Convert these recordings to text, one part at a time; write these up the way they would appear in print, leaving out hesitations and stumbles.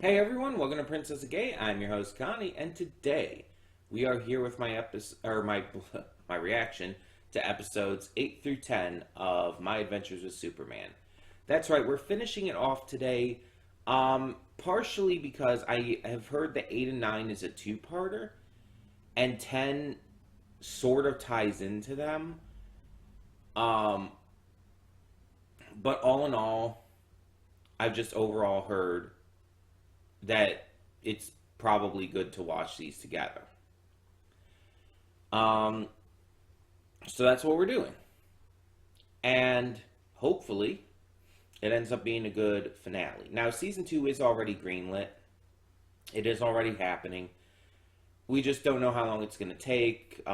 Hey everyone, welcome to Princess of Gay. I'm your host Connie, and today we are here with my episode or my my reaction to episodes 8 through 10 of My Adventures with Superman. That's right, we're finishing it off today. Partially because I have heard that 8 and 9 is a two-parter, and 10 sort of ties into them. Um, but all in all, I've just overall heard that it's probably good to watch these together. Um, so that's what we're doing. And hopefully it ends up being a good finale. Now, season 2 is already greenlit, it is already happening. We just don't know how long it's going to take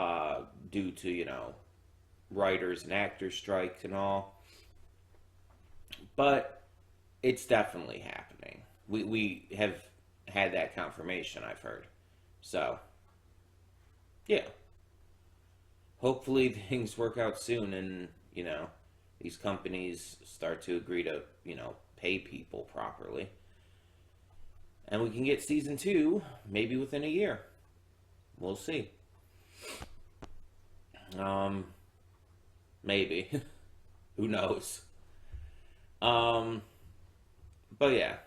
due to, writers and actors strikes and all. But it's definitely happening. We have had that confirmation, I've heard. So, yeah. Hopefully things work out soon and, these companies start to agree to, pay people properly. And we can get season 2 maybe within a year. We'll see. Maybe. Who knows? Um, but yeah.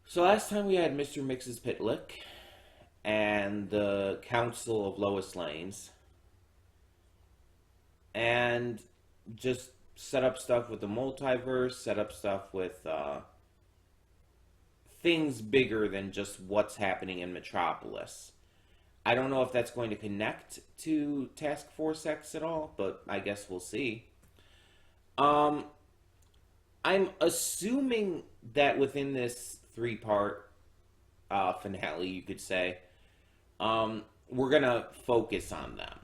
So last time we had Mr. Mix's Pitlick and the Council of Lois Lanes, and just set up stuff with the multiverse, set up stuff with things bigger than just what's happening in Metropolis. I don't know if that's going to connect to Task Force X at all, but I guess we'll see. Um, I'm assuming that within this three-part finale, you could say, we're gonna focus on them.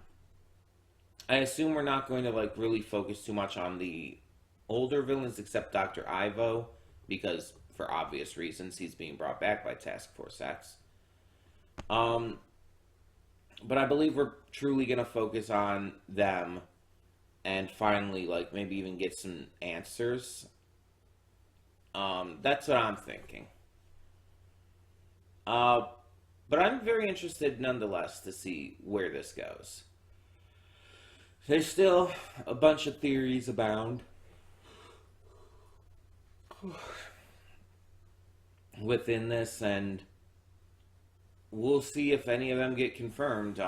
I assume we're not going to really focus too much on the older villains, except Dr. Ivo, because for obvious reasons he's being brought back by Task Force X. But I believe we're truly gonna focus on them, and finally, maybe even get some answers. That's what I'm thinking. Uh, but I'm very interested nonetheless to see where this goes. There's still a bunch of theories abound within this, and we'll see if any of them get confirmed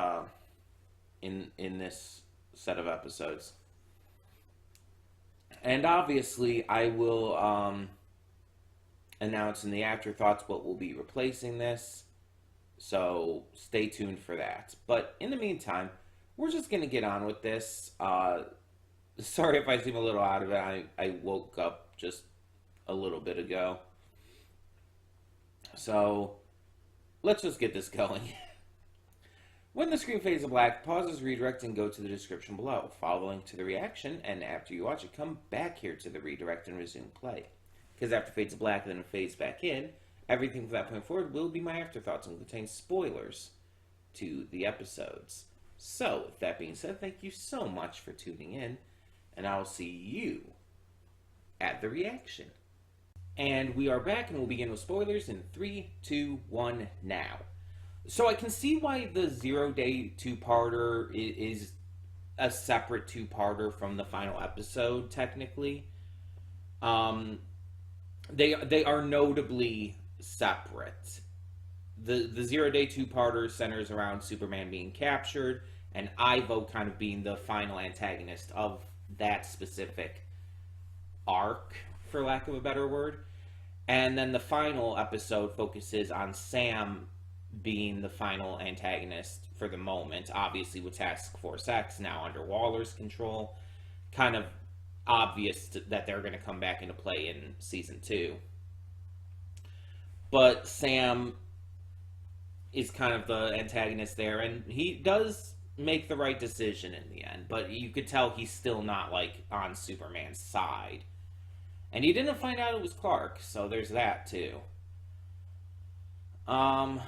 in this set of episodes. And obviously, I will announce in the afterthoughts what will be replacing this. So stay tuned for that. But in the meantime, we're just going to get on with this. Sorry if I seem a little out of it. I woke up just a little bit ago. So let's just get this going. When the screen fades to black, pause this redirect and go to the description below. Follow the link to the reaction, and after you watch it, come back here to the redirect and resume play. Because after it fades to black and then it fades back in, everything from that point forward will be my afterthoughts and contain spoilers to the episodes. So, with that being said, thank you so much for tuning in, and I'll see you at the reaction. And we are back, and we'll begin with spoilers in 3, 2, 1, now. So I can see why the 0-day two-parter is a separate two-parter from the final episode, technically. They are notably separate. The 0-day two-parter centers around Superman being captured, and Ivo kind of being the final antagonist of that specific arc, for lack of a better word. And then the final episode focuses on Sam being the final antagonist for the moment, obviously with Task Force X now under Waller's control. Kind of obvious that they're going to come back into play in season 2. But Sam is kind of the antagonist there, and he does make the right decision in the end, but you could tell he's still not on Superman's side. And he didn't find out it was Clark, so there's that too. But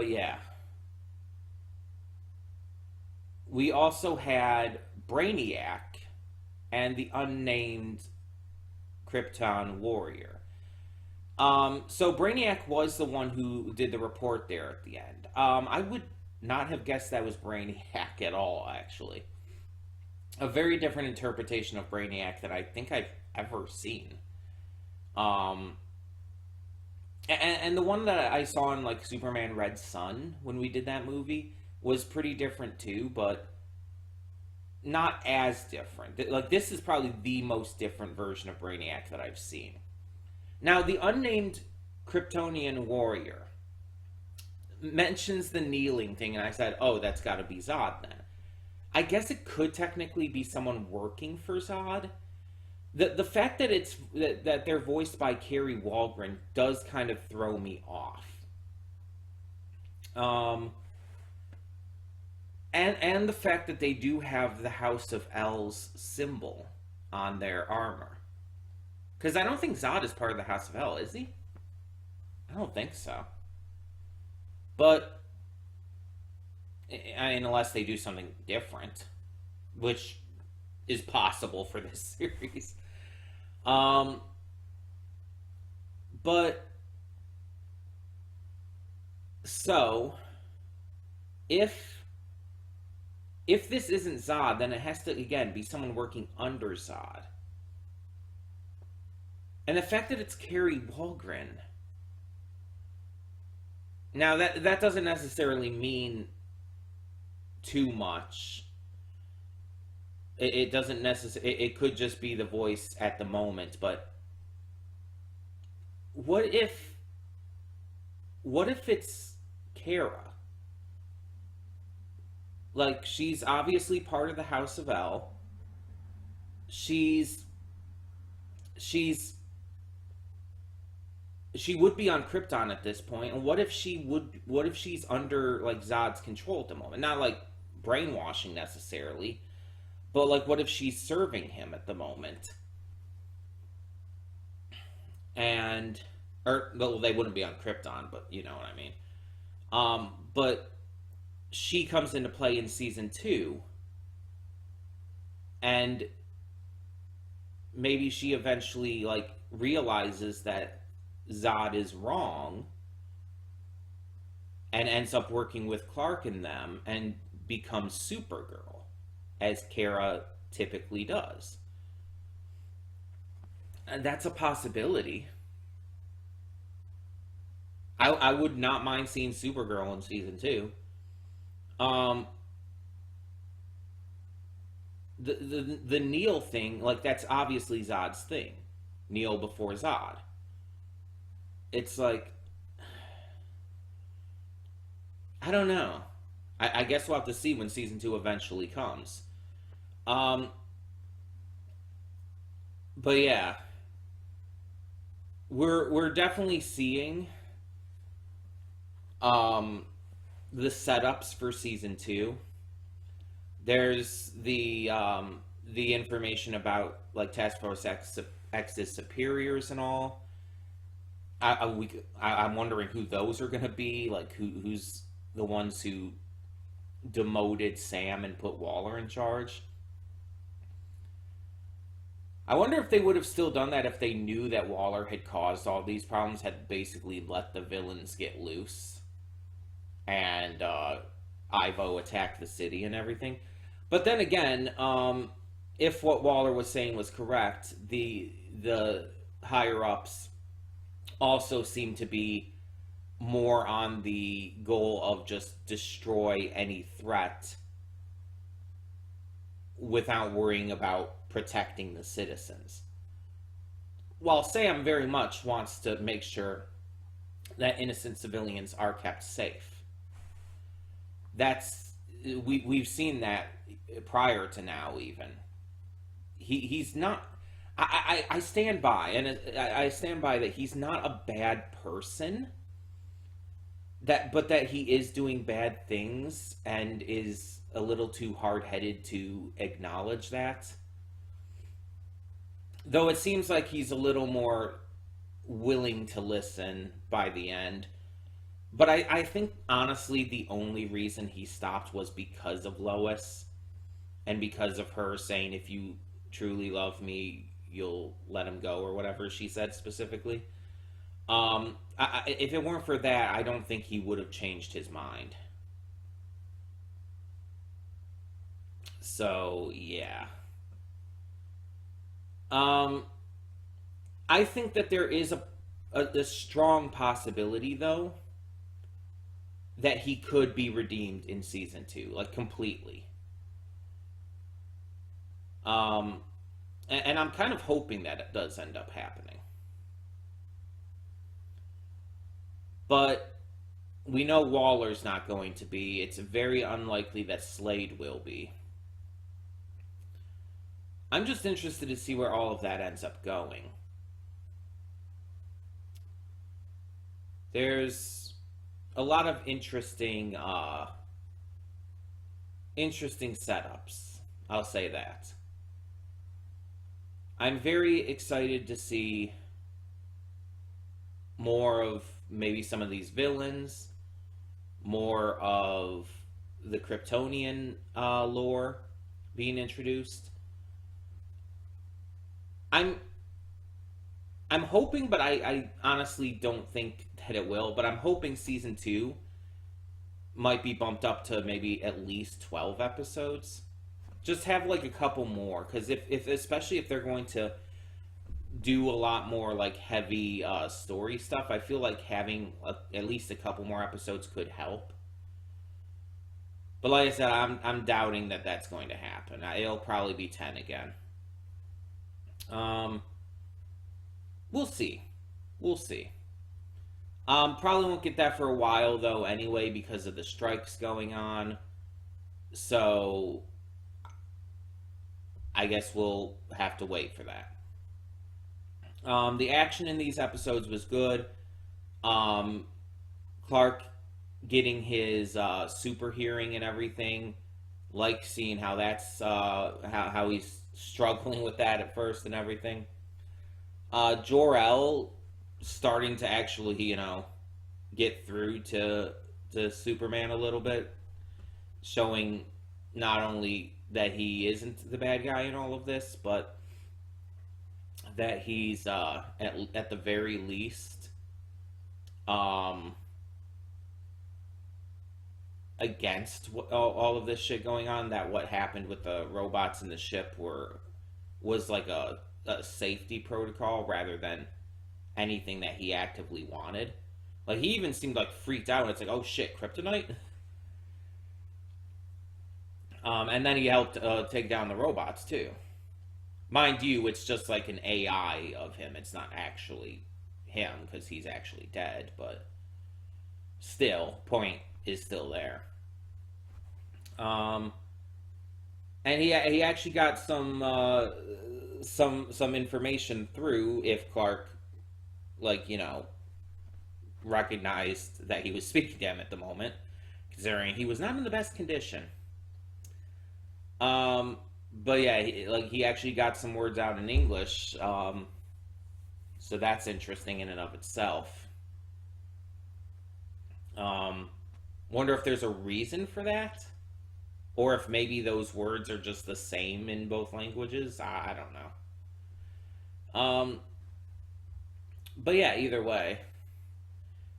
yeah. We also had Brainiac and the unnamed Krypton warrior. So Brainiac was the one who did the report there at the end. I would not have guessed that was Brainiac at all, actually. A very different interpretation of Brainiac that I think I've ever seen. Um, and the one that I saw in like Superman Red Sun when we did that movie was pretty different too, but not as different. Like this is probably the most different version of Brainiac that I've seen. Now, the unnamed Kryptonian warrior mentions the kneeling thing, and I said, oh, that's got to be Zod then. I guess it could technically be someone working for Zod. The fact that that they're voiced by Carrie Walgren does kind of throw me off. And the fact that they do have the House of L's symbol on their armor. Because I don't think Zod is part of the House of L, is he? I don't think so. But, I mean, unless they do something different, which is possible for this series. But, so, if this isn't Zod, then it has to, again, be someone working under Zod. And the fact that it's Carrie Walgren. Now, that doesn't necessarily mean too much. It doesn't necessarily... It could just be the voice at the moment, but... What if it's Kara? Like, she's obviously part of the House of L. She would be on Krypton at this point, and what if she's under like Zod's control at the moment? Not like brainwashing necessarily, but like what if she's serving him at the moment? And well, they wouldn't be on Krypton, but you know what I mean. But she comes into play in season 2, and maybe she eventually like realizes that Zod is wrong and ends up working with Clark and them and becomes Supergirl, as Kara typically does. And that's a possibility. I would not mind seeing Supergirl in season 2. The Neil thing, like that's obviously Zod's thing. Neil before Zod. It's like, I don't know. I guess we'll have to see when season 2 eventually comes. But yeah, we're definitely seeing the setups for season 2. There's the information about like Task Force X's superiors and all. I'm wondering who those are going to be. Like who's the ones who demoted Sam and put Waller in charge. I wonder if they would have still done that if they knew that Waller had caused all these problems, had basically let the villains get loose, and Ivo attacked the city and everything. But then again, if what Waller was saying was correct, the higher ups also seem to be more on the goal of just destroy any threat without worrying about protecting the citizens. While Sam very much wants to make sure that innocent civilians are kept safe. We've seen that prior to now even. He's not... I stand by, and I stand by that he's not a bad person, but that he is doing bad things and is a little too hard-headed to acknowledge that. Though it seems like he's a little more willing to listen by the end. But I think, honestly, the only reason he stopped was because of Lois, and because of her saying, if you truly love me, you'll let him go or whatever she said specifically. If it weren't for that, I don't think he would have changed his mind. So yeah. Um, I think that there is a strong possibility though that he could be redeemed in season two, like completely. Um, and I'm kind of hoping that it does end up happening. But we know Waller's not going to be. It's very unlikely that Slade will be. I'm just interested to see where all of that ends up going. There's a lot of interesting setups. I'll say that. I'm very excited to see more of maybe some of these villains, more of the Kryptonian lore being introduced. I'm I'm hoping, but I honestly don't think that it will. But I'm hoping season two might be bumped up to maybe at least 12 episodes. Just have like a couple more, because if especially if they're going to do a lot more like heavy story stuff, I feel like having at least a couple more episodes could help. But like I said, I'm doubting that that's going to happen. It'll probably be 10 again. Um, we'll see. We'll see. Probably won't get that for a while though, anyway, because of the strikes going on. So I guess we'll have to wait for that. The action in these episodes was good. Um, Clark getting his super hearing and everything, like seeing how that's how he's struggling with that at first and everything. Jor-El starting to actually, get through to Superman a little bit, showing not only that he isn't the bad guy in all of this, but that he's at the very least against all of this shit going on. That what happened with the robots in the ship was like a safety protocol rather than anything that he actively wanted. Like he even seemed like freaked out. It's like, oh shit, kryptonite. And then he helped take down the robots too. Mind you, it's just like an AI of him. It's not actually him because he's actually dead. But still, point is still there. And he actually got some information through if Clark, like recognized that he was speaking to him at the moment, considering he was not in the best condition. But yeah, he actually got some words out in English. So that's interesting in and of itself. Wonder if there's a reason for that, or if maybe those words are just the same in both languages. I don't know. But yeah, either way,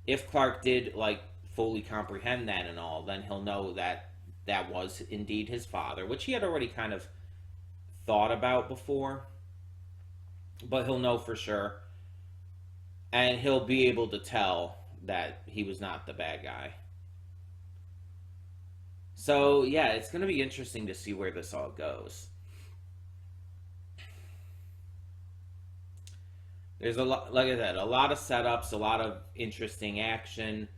if Clark did like fully comprehend that and all, then he'll know that that was indeed his father, which he had already kind of thought about before, but he'll know for sure, and he'll be able to tell that he was not the bad guy. So yeah, it's going to be interesting to see where this all goes. There's a lot, like I said, a lot of setups, a lot of interesting action.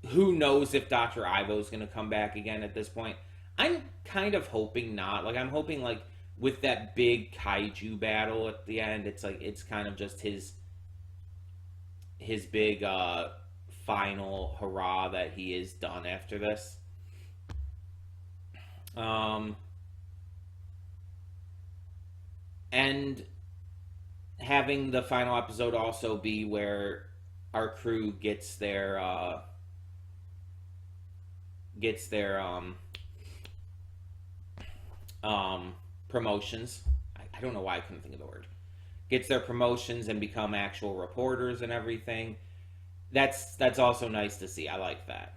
Who knows if Dr. Ivo's going to come back again at this point? I'm kind of hoping not. Like I'm hoping like with that big kaiju battle at the end, it's like it's kind of just his big final hurrah that he is done after this. And having the final episode also be where our crew gets their gets their promotions. I don't know why I couldn't think of the word, gets their promotions and become actual reporters and everything. That's also nice to see. I like that.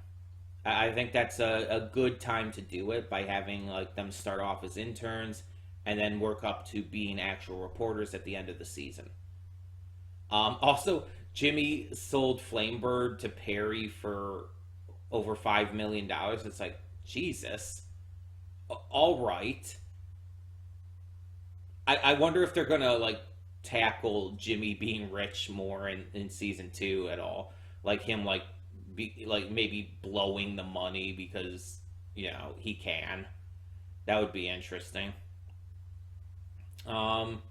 I think that's a good time to do it by having like them start off as interns and then work up to being actual reporters at the end of the season. Also, Jimmy sold Flamebird to Perry for over $5 million. It's like, Jesus. All right. I wonder if they're gonna like tackle Jimmy being rich more in season two at all. Like him like maybe blowing the money because he can. That would be interesting. Um,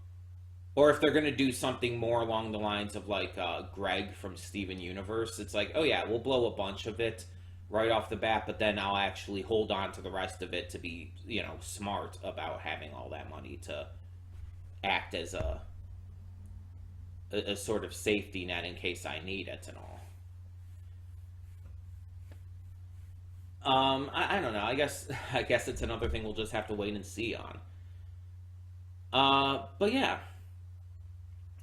or if they're gonna do something more along the lines of like Greg from Steven Universe, it's like, oh yeah, we'll blow a bunch of it right off the bat, but then I'll actually hold on to the rest of it to be smart about having all that money to act as a sort of safety net in case I need it and all. I don't know. I guess it's another thing we'll just have to wait and see on. But yeah,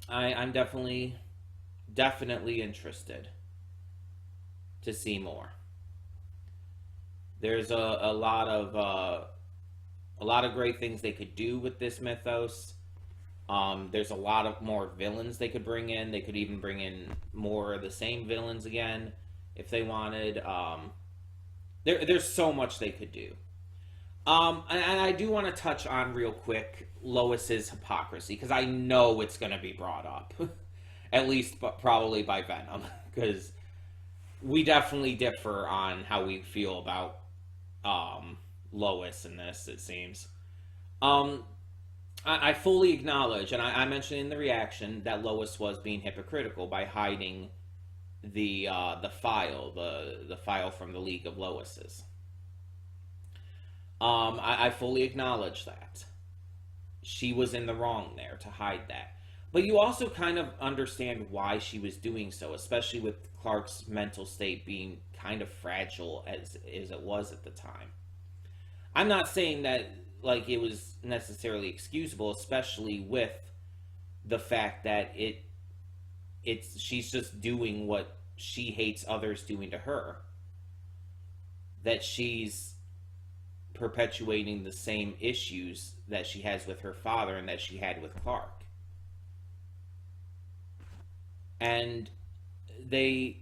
I'm definitely interested to see more. There's a lot of great things they could do with this mythos. There's a lot of more villains they could bring in. They could even bring in more of the same villains again if they wanted. There's so much they could do. And I do want to touch on real quick Lois's hypocrisy because I know it's going to be brought up, at least probably by Venom, because we definitely differ on how we feel about Lois in this. It seems. Um, I fully acknowledge, and I mentioned in the reaction that Lois was being hypocritical by hiding the file from the League of Loises. I fully acknowledge that she was in the wrong there to hide that, but you also kind of understand why she was doing so, especially with Clark's mental state being kind of fragile as it was at the time. I'm not saying that like it was necessarily excusable, especially with the fact that it's she's just doing what she hates others doing to her. That she's perpetuating the same issues that she has with her father and that she had with Clark. And they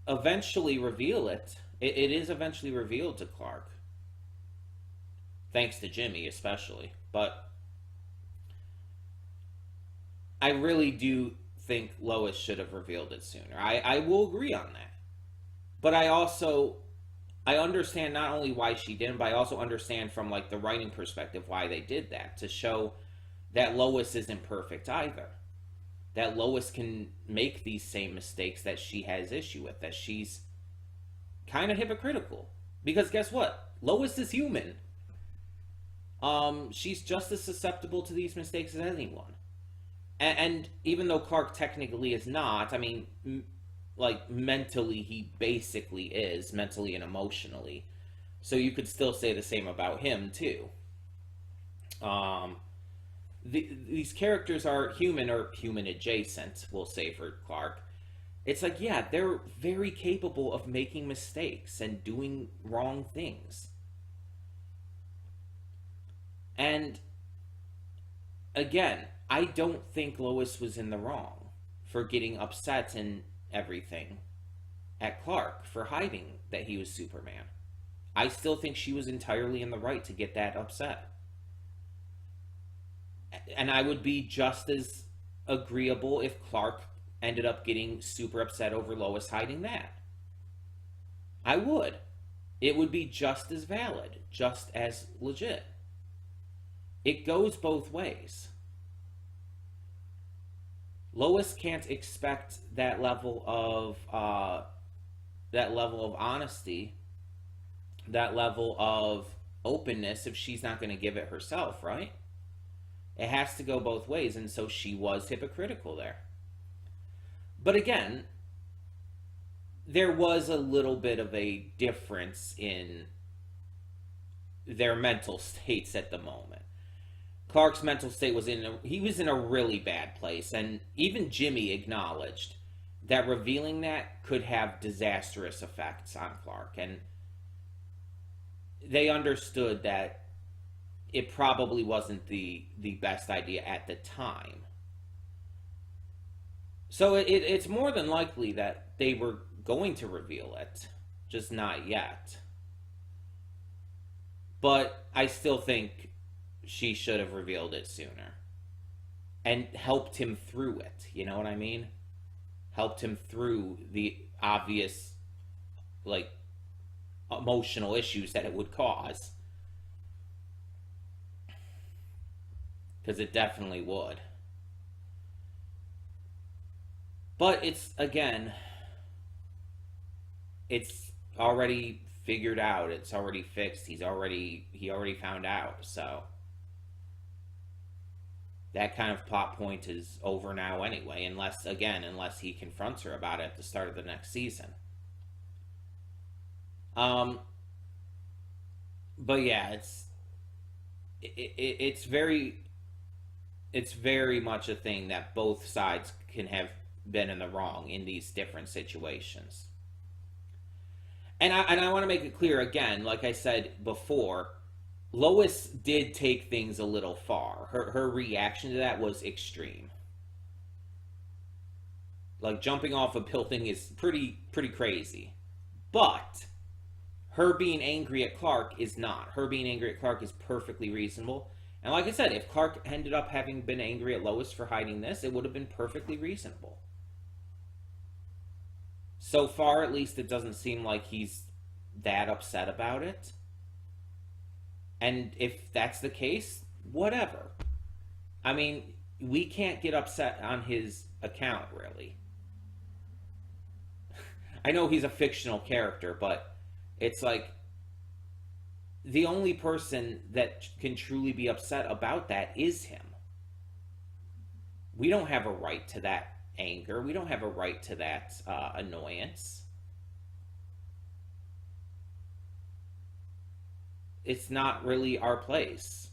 eventually reveal it. It is eventually revealed to Clark. Thanks to Jimmy, especially. But I really do think Lois should have revealed it sooner. I will agree on that. But I understand not only why she didn't, but I also understand from like the writing perspective why they did that, to show that Lois isn't perfect either. That Lois can make these same mistakes that she has issue with, that she's kind of hypocritical. Because guess what? Lois is human. She's just as susceptible to these mistakes as anyone. And even though Clark technically is not, I mean, like mentally, he basically is, mentally and emotionally. So you could still say the same about him too. Um, these characters are human or human adjacent, we'll say for Clark. It's like, yeah, they're very capable of making mistakes and doing wrong things. And again, I don't think Lois was in the wrong for getting upset and everything at Clark for hiding that he was Superman. I still think she was entirely in the right to get that upset. And I would be just as agreeable if Clark ended up getting super upset over Lois hiding that. I would. It would be just as valid, just as legit. It goes both ways. Lois can't expect that level of honesty, that level of openness if she's not going to give it herself, right? It has to go both ways, and so she was hypocritical there. But again, there was a little bit of a difference in their mental states at the moment. Clark's mental state was he was in a really bad place, and even Jimmy acknowledged that revealing that could have disastrous effects on Clark, and they understood that it probably wasn't the best idea at the time. So it's more than likely that they were going to reveal it, just not yet. But I still think she should have revealed it sooner and helped him through it. You know what I mean? Helped him through the obvious, like, emotional issues that it would cause. Because it definitely would. But it's, again, it's already figured out. It's already fixed. He already found out. So that kind of plot point is over now anyway, unless he confronts her about it at the start of the next season. But yeah, it's very much a thing that both sides can have been in the wrong in these different situations. And I want to make it clear again, like I said before, Lois did take things a little far. Her reaction to that was extreme. Like, jumping off a building is pretty crazy. But her being angry at Clark is not. Her being angry at Clark is perfectly reasonable. And like I said, if Clark ended up having been angry at Lois for hiding this, it would have been perfectly reasonable. So far, at least, it doesn't seem like he's that upset about it. And if that's the case, whatever. I mean, we can't get upset on his account, really. I know he's a fictional character, but it's like the only person that can truly be upset about that is him. We don't have a right to that anger. We don't have a right to that annoyance. It's not really our place.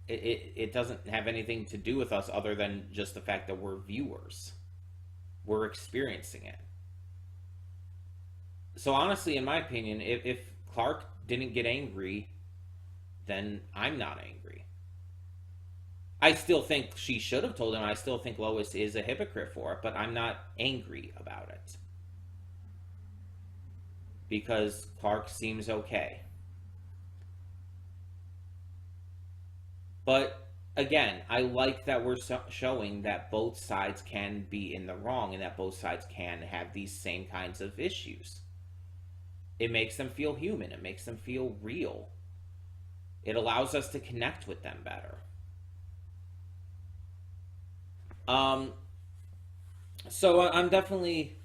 It doesn't have anything to do with us other than just the fact that we're viewers. We're experiencing it. So honestly, in my opinion, if Clark didn't get angry, then I'm not angry. I still think she should have told him. I still think Lois is a hypocrite for it, but I'm not angry about it. Because Clark seems okay. But again, I like that we're showing that both sides can be in the wrong and that both sides can have these same kinds of issues. It makes them feel human. It makes them feel real. It allows us to connect with them better. So I'm definitely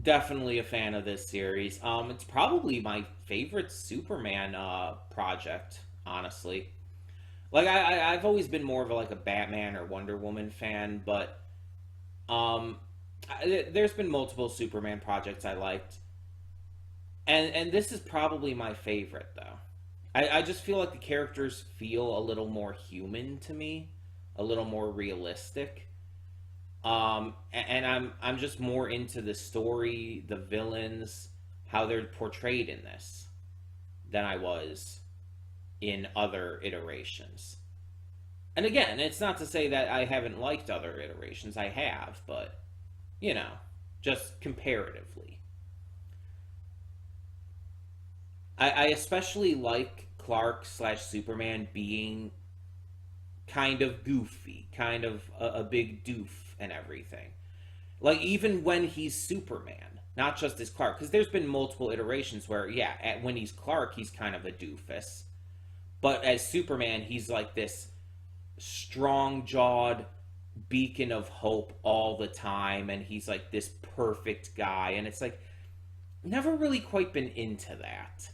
a fan of this series. It's probably my favorite Superman project, honestly. Like I've always been more of a Batman or Wonder Woman fan, but there's been multiple Superman projects I liked, and this is probably my favorite though. I just feel like the characters feel a little more human to me, a little more realistic. And I'm just more into the story, the villains, how they're portrayed in this than I was in other iterations. And again, it's not to say that I haven't liked other iterations. I have, but, just comparatively. I especially like Clark/Superman being kind of goofy, kind of a big doof and everything. Like, even when he's Superman, not just as Clark, because there's been multiple iterations where, when he's Clark, he's kind of a doofus. But as Superman, he's like this strong-jawed beacon of hope all the time, and he's like this perfect guy, and it's like, never really quite been into that.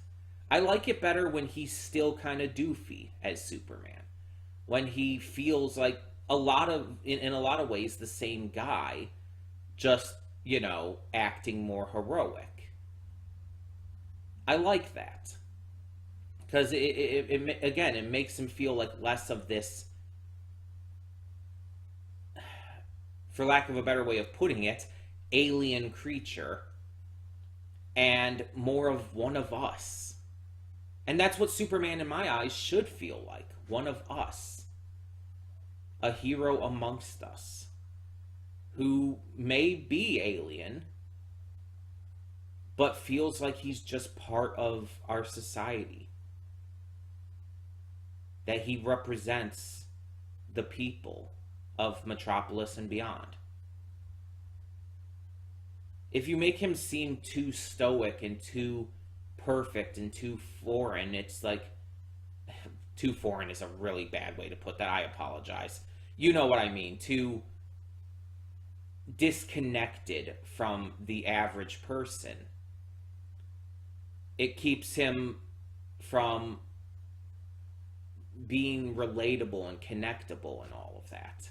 I like it better when he's still kind of doofy as Superman. When he feels like in a lot of ways the same guy, just, acting more heroic. I like that. because again, it makes him feel like less of this, for lack of a better way of putting it, alien creature, and more of one of us. And that's what Superman, in my eyes, should feel like. One of us. A hero amongst us. Who may be alien, but feels like he's just part of our society. That he represents the people of Metropolis and beyond. If you make him seem too stoic and too perfect and too foreign, it's like, too foreign is a really bad way to put that. I apologize. You know what I mean. Too disconnected from the average person. It keeps him from being relatable and connectable and all of that.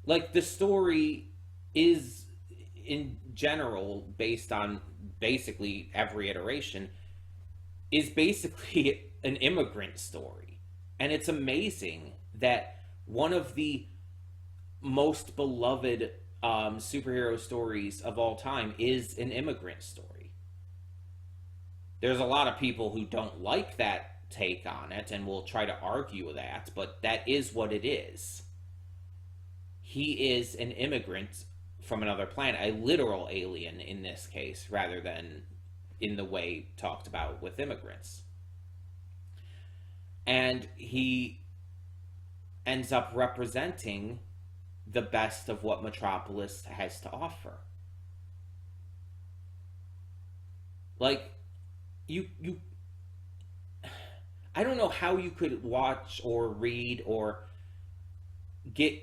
Like, the story is, in general, based on basically every iteration, is basically an immigrant story. And it's amazing that one of the most beloved superhero stories of all time is an immigrant story. There's a lot of people who don't like that take on it and will try to argue that, but that is what it is. He is an immigrant from another planet, a literal alien in this case, rather than in the way talked about with immigrants. And he ends up representing the best of what Metropolis has to offer. Like, you I don't know how you could watch or read or get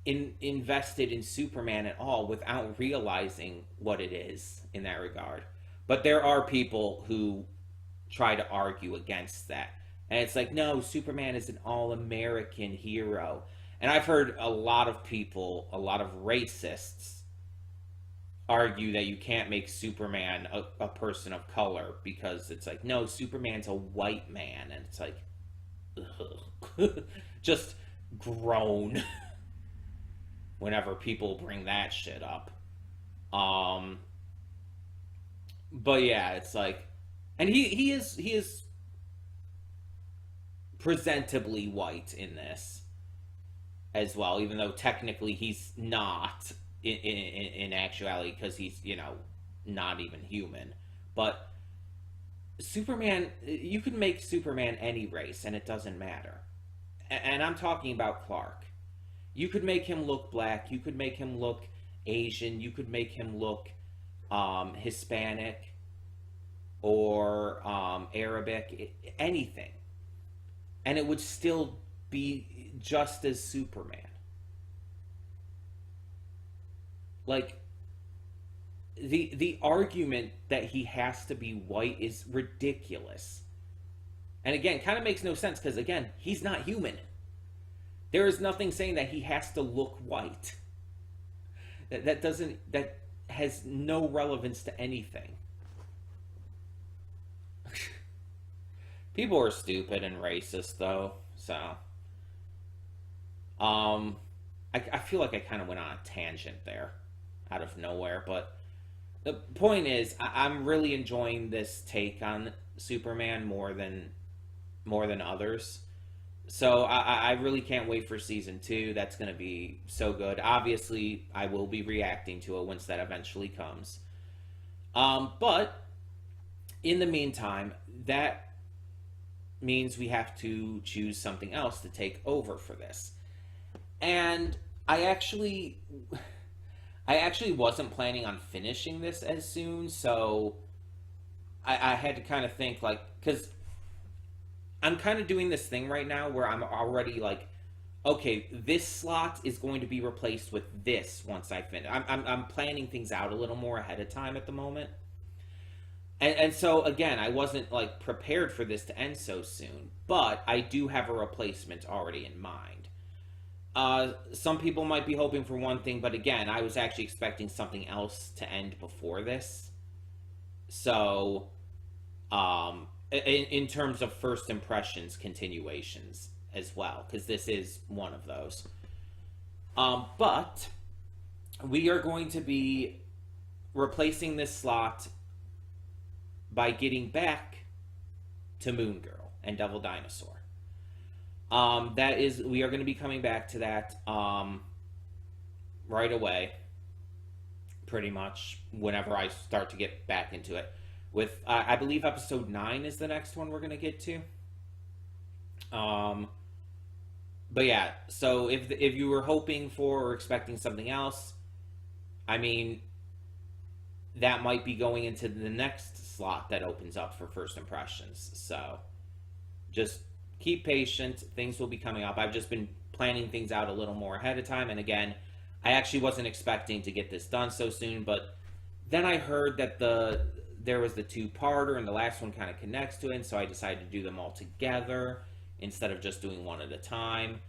invested in Superman at all without realizing what it is in that regard. But there are people who try to argue against that. And it's like, no, Superman is an all-American hero. And I've heard a lot of people, a lot of racists, argue that you can't make Superman a person of color because it's like, no, Superman's a white man. And it's like, ugh. Just groan whenever people bring that shit up. But yeah, it's like, and he is presentably white in this as well, even though technically he's not in actuality, because he's, not even human. But Superman, you can make Superman any race and it doesn't matter. And I'm talking about Clark. You could make him look black, you could make him look Asian, you could make him look Hispanic or Arabic, anything. And it would still be just as Superman. Like, the argument that he has to be white is ridiculous. And again, kind of makes no sense because, again, he's not human. There is nothing saying that he has to look white. That has no relevance to anything. People are stupid and racist, though, so I feel like I kind of went on a tangent there out of nowhere, but the point is, I'm really enjoying this take on Superman more than others. So I really can't wait for season 2. That's going to be so good. Obviously, I will be reacting to it once that eventually comes. But in the meantime, that means we have to choose something else to take over for this. And I actually wasn't planning on finishing this as soon, so I had to kind of think, like, because I'm kind of doing this thing right now where I'm already like, okay, this slot is going to be replaced with this once I finish. I'm planning things out a little more ahead of time at the moment. And so, again, I wasn't, like, prepared for this to end so soon, but I do have a replacement already in mind. Some people might be hoping for one thing, but again, I was actually expecting something else to end before this. So, in terms of first impressions continuations as well, because this is one of those. But we are going to be replacing this slot by getting back to Moon Girl and Devil Dinosaur. That is, we are going to be coming back to that right away, pretty much whenever I start to get back into it. With I believe episode 9 is the next one we're going to get to. But yeah, so if you were hoping for or expecting something else, I mean, that might be going into the next slot that opens up for first impressions. So just keep patient. Things will be coming up. I've just been planning things out a little more ahead of time. And again, I actually wasn't expecting to get this done so soon, but then I heard that there was the two-parter and the last one kind of connects to it, and so I decided to do them all together instead of just doing one at a time.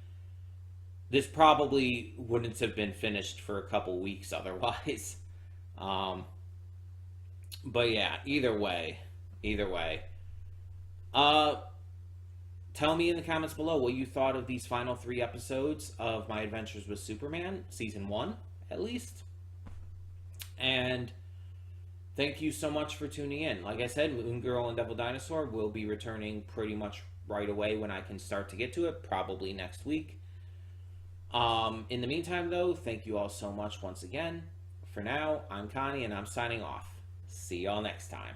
This probably wouldn't have been finished for a couple weeks otherwise. But yeah, either way. Tell me in the comments below what you thought of these final 3 episodes of My Adventures with Superman, Season 1, at least. And thank you so much for tuning in. Like I said, Moon Girl and Devil Dinosaur will be returning pretty much right away when I can start to get to it, probably next week. In the meantime, though, thank you all so much once again. For now, I'm Connie, and I'm signing off. See y'all next time.